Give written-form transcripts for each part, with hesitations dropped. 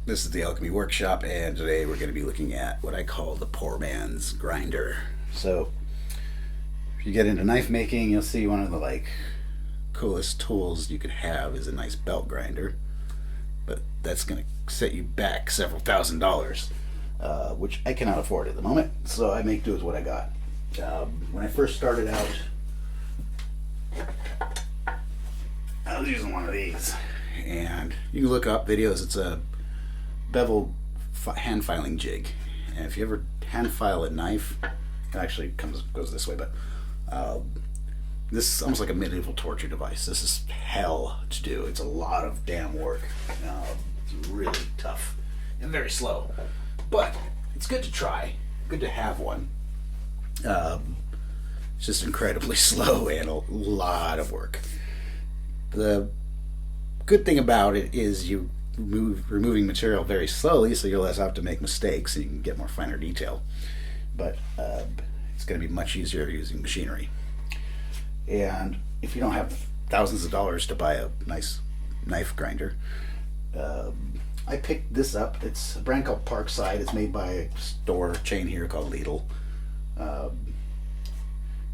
This is the Alchemy Workshop, and today we're going to be looking at what I call the poor man's grinder. So, if you get into knife making, you'll see one of the coolest tools you could have is a nice belt grinder, but that's going to set you back several $1,000s, which I cannot afford at the moment. So I make do with what I got. When I first started out, I was using one of these, and you can look up videos. It's a bevel hand filing jig, and if you ever hand file a knife, it actually goes this way, but this is almost like a medieval torture device. This is hell to do. It's a lot of damn work. It's really tough and very slow, but it's good to try. Good to have one. It's just incredibly slow and a lot of work. The good thing about it is you removing material very slowly, so you're less apt to make mistakes and you can get more finer detail. But it's going to be much easier using machinery. And if you don't have thousands of dollars to buy a nice knife grinder, I picked this up. It's a brand called Parkside. It's made by a store chain here called Lidl.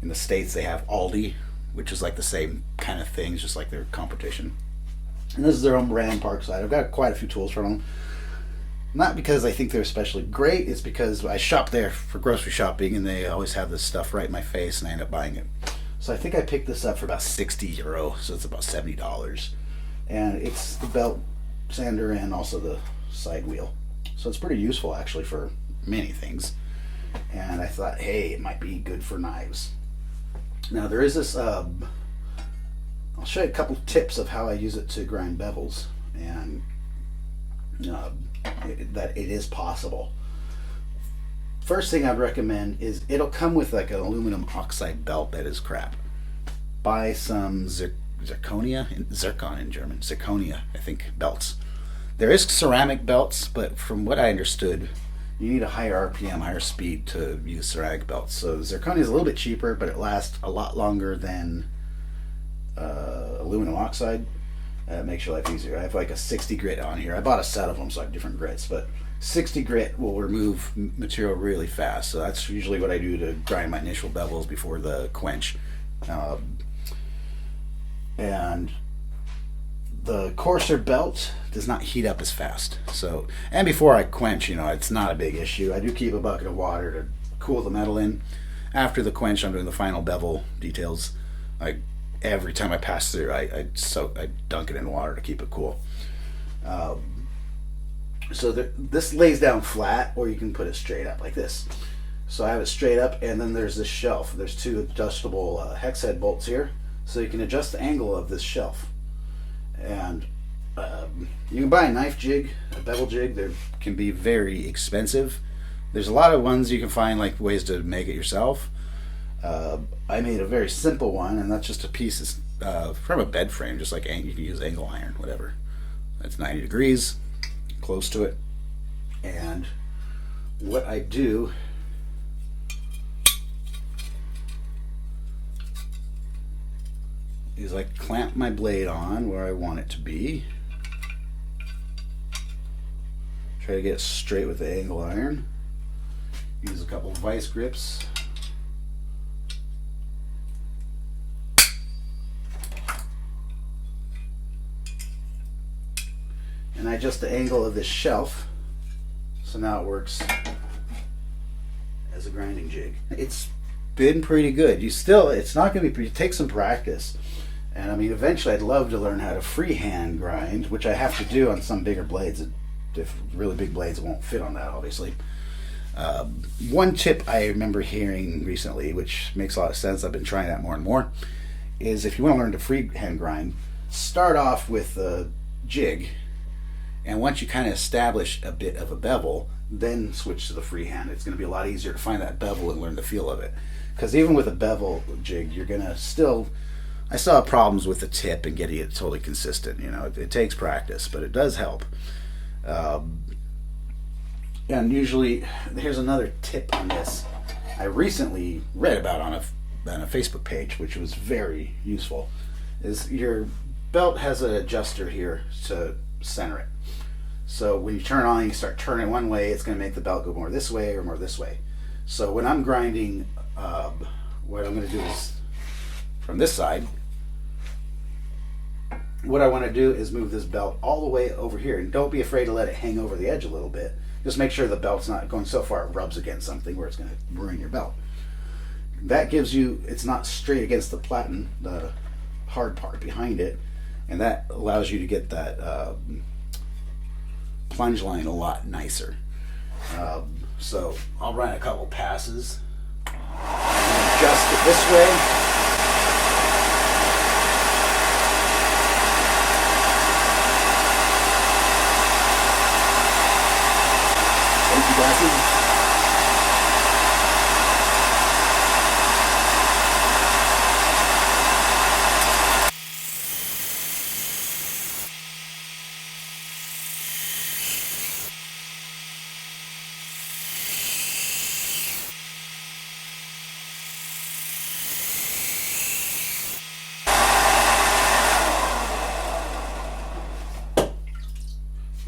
In the States they have Aldi, which is like the same kind of thing, just like their competition. And this is their own brand, Parkside. I've got quite a few tools from them. Not because I think they're especially great, it's because I shop there for grocery shopping and they always have this stuff right in my face and I end up buying it. So I think I picked this up for about €60, so it's about $70. And it's the belt sander and also the side wheel. So it's pretty useful actually for many things. And I thought, hey, it might be good for knives. Now there is this I'll show you a couple tips of how I use it to grind bevels, and that it is possible. First thing I'd recommend is it'll come with like an aluminum oxide belt that is crap. Buy some zircon in German, zirconia, I think, belts. There is ceramic belts, but from what I understood, you need a higher RPM, higher speed to use ceramic belts. So zirconia is a little bit cheaper, but it lasts a lot longer than aluminum oxide. It makes your life easier. I have like a 60 grit on here. I bought a set of them, so I have different grits, but 60 grit will remove material really fast. So that's usually what I do to grind my initial bevels before the quench. And the coarser belt does not heat up as fast. So, and before I quench, it's not a big issue. I do keep a bucket of water to cool the metal in. After the quench, I'm doing the final bevel details. Every time I pass through, I dunk it in water to keep it cool. So this lays down flat, or you can put it straight up like this. So I have it straight up, and then there's this shelf. There's two adjustable hex head bolts here, so you can adjust the angle of this shelf. And you can buy a knife jig, a bevel jig. They can be very expensive. There's a lot of ones you can find, like ways to make it yourself. I made a very simple one, and that's just a piece from a bed frame, just like you can use angle iron, whatever. That's 90 degrees, close to it. And what I do is I clamp my blade on where I want it to be. Try to get it straight with the angle iron. Use a couple of vice grips. And I adjust the angle of this shelf, so now it works as a grinding jig. It's been pretty good. It's not going to be, it takes some practice. And I mean, eventually I'd love to learn how to freehand grind, which I have to do on some bigger blades. If really big blades, it won't fit on that, obviously. One tip I remember hearing recently, which makes a lot of sense, I've been trying that more and more, is if you want to learn to freehand grind, start off with a jig. And once you kind of establish a bit of a bevel, then switch to the freehand. It's going to be a lot easier to find that bevel and learn the feel of it. Because even with a bevel jig, you're going to I still have problems with the tip and getting it totally consistent. It takes practice, but it does help. And usually, here's another tip on this. I recently read about on a Facebook page, which was very useful, is your belt has an adjuster here to center it. So when you turn on, you start turning one way, it's going to make the belt go more this way or more this way. So when I'm grinding, what I'm going to do is from this side, what I want to do is move this belt all the way over here, and don't be afraid to let it hang over the edge a little bit. Just make sure the belt's not going so far it rubs against something where it's going to ruin your belt. That gives you, it's not straight against the platen, the hard part behind it, and that allows you to get that plunge line a lot nicer. So I'll run a couple passes and adjust it this way. Glasses.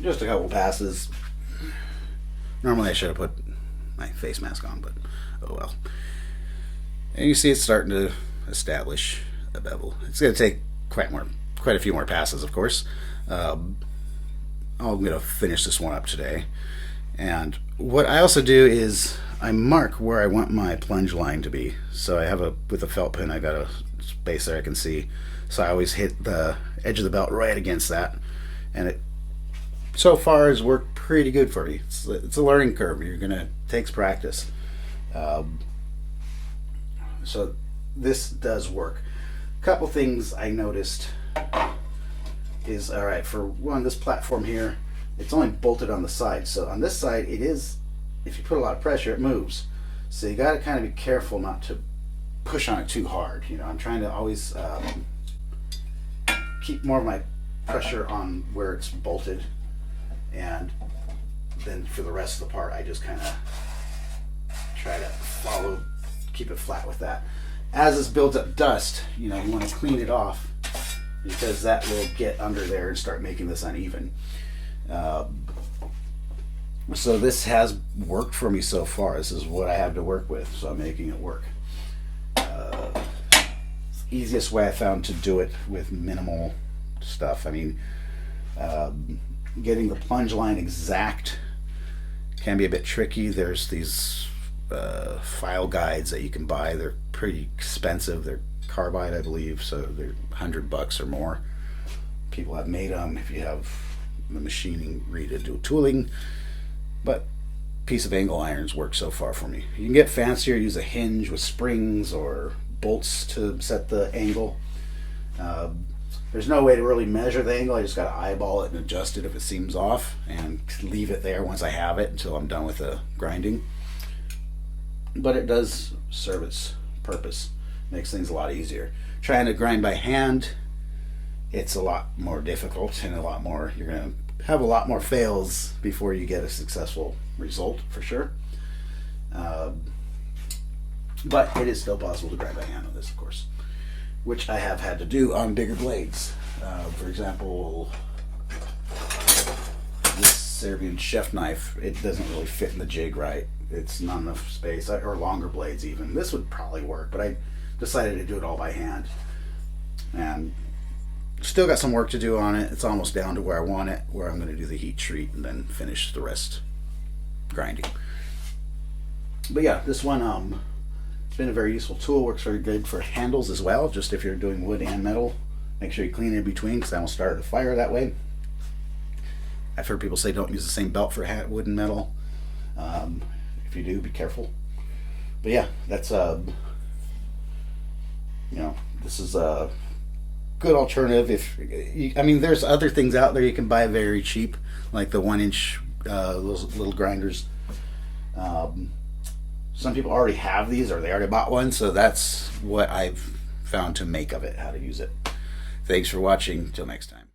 Just a couple passes. Normally I should have put my face mask on, but oh well. And you see it's starting to establish a bevel. It's going to take quite a few more passes, of course. I'm going to finish this one up today. And what I also do is I mark where I want my plunge line to be. So I have with a felt pen, I got a space there I can see. So I always hit the edge of the belt right against that. And it so far has worked pretty good for me. It's a learning curve. Takes practice. So this does work. A couple things I noticed is, all right, for one, this platform here, it's only bolted on the side. So on this side, it is, if you put a lot of pressure, it moves. So you got to kind of be careful not to push on it too hard. I'm trying to always keep more of my pressure on where it's bolted. And then for the rest of the part, I just kind of try to keep it flat with that. As this builds up dust, you want to clean it off because that will get under there and start making this uneven. So this has worked for me so far. This is what I have to work with, so I'm making it work. Easiest way I found to do it with minimal stuff. I mean, getting the plunge line exact can be a bit tricky. There's these file guides that you can buy. They're pretty expensive. They're carbide, I believe, so they're $100 or more. People have made them if you have the machining to do tooling, but piece of angle irons work so far for me. You can get fancier, use a hinge with springs or bolts to set the angle. There's no way to really measure the angle. I just got to eyeball it and adjust it if it seems off and leave it there once I have it until I'm done with the grinding. But it does serve its purpose. Makes things a lot easier. Trying to grind by hand, it's a lot more difficult and you're going to have a lot more fails before you get a successful result, for sure. But it is still possible to grind by hand on this, of course, which I have had to do on bigger blades. For example, this Serbian chef knife, it doesn't really fit in the jig right. It's not enough space, or longer blades even. This would probably work, but I decided to do it all by hand. And still got some work to do on it. It's almost down to where I want it, where I'm going to do the heat treat and then finish the rest grinding. But yeah, this one, it's been a very useful tool. Works very good for handles as well. Just if you're doing wood and metal, make sure you clean it in between because that will start the fire that way. I've heard people say don't use the same belt for wood and metal. If you do, be careful. But yeah, that's this is a good alternative. There's other things out there you can buy very cheap, like the 1-inch those little grinders. Some people already have these, or they already bought one, so that's what I've found to make of it, how to use it. Thanks for watching. Till next time.